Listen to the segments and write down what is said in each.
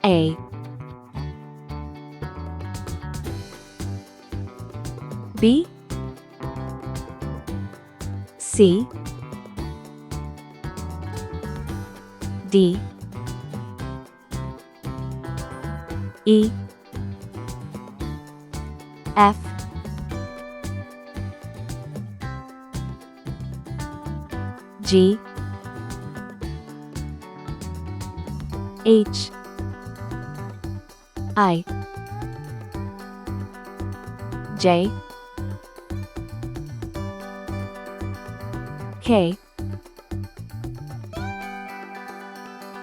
A, B, C, D, E, F, G, H, I, J, K,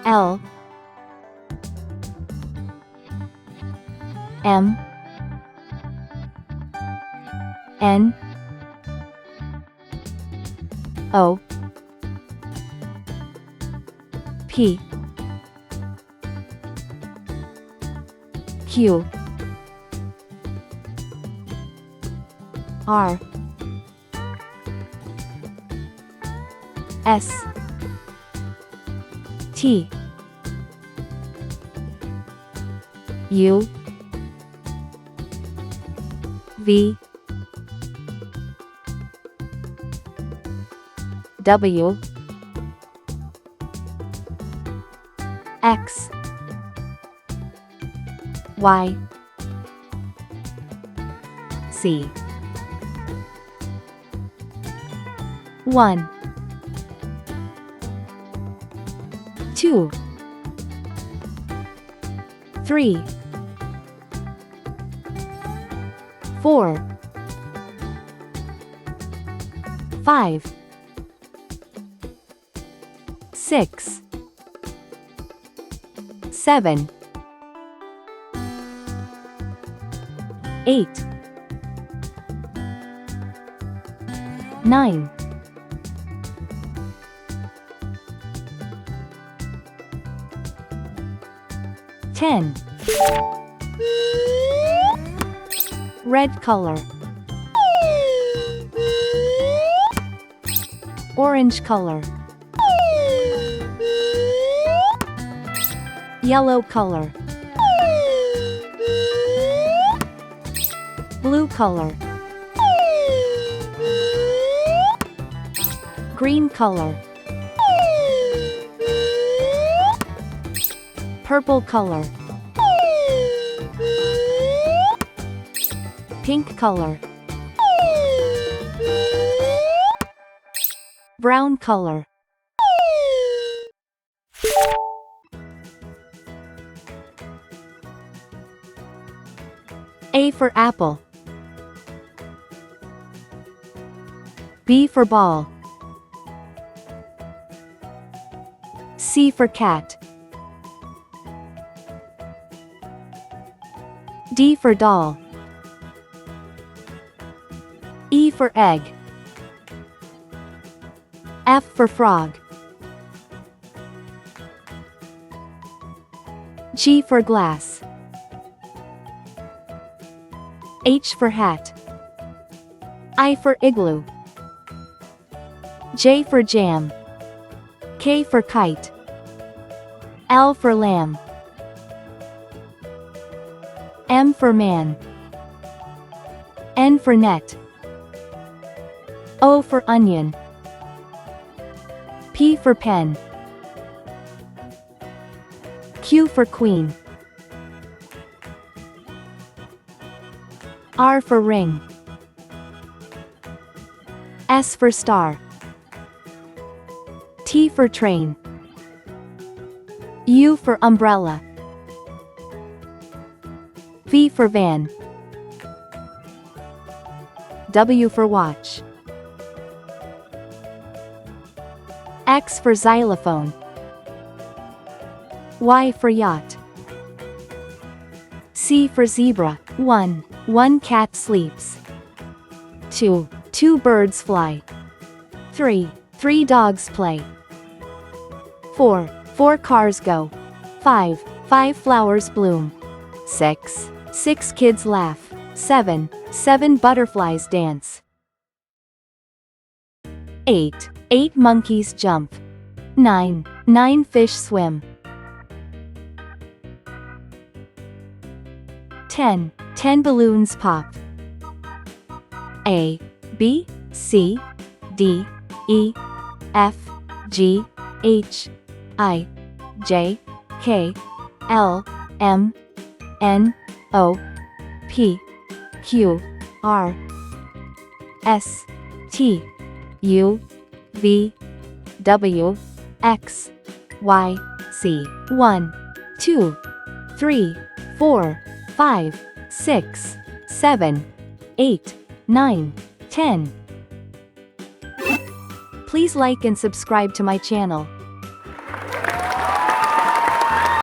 L, M, N, O, P, Q, R, S, T, U, V, W, X, Y, Z. 1, 2, 3, 4, 5, 6, 7, 8, 9, 10. Red color, orange color, yellow color, blue color, green color, purple color, pink color, brown color. A for apple, B for ball, C for cat, D for doll, E for egg, F for frog, G for glass, H for hat, I for igloo, J for jam, K for kite, L for lamb, M for man, N for net, O for onion, P for pen, Q for queen, R for ring, S for star, T for train, U for umbrella, V for van, W for watch, X for xylophone, Y for yacht, C for zebra. 1 cat sleeps. 2 birds fly. 3 dogs play. 4 cars go. 5 flowers bloom. 6 kids laugh. 7 butterflies dance. 8 monkeys jump. 9 fish swim. 10. 10 balloons pop. A, B, C, D, E, F, G, H, I, J, K, L, M, N, O, P, Q, R, S, T, U, V, W, X, Y, Z. 1, 2, 3, 4, 5, 6, 7, 8, 9, 10. Please like and subscribe to my channel.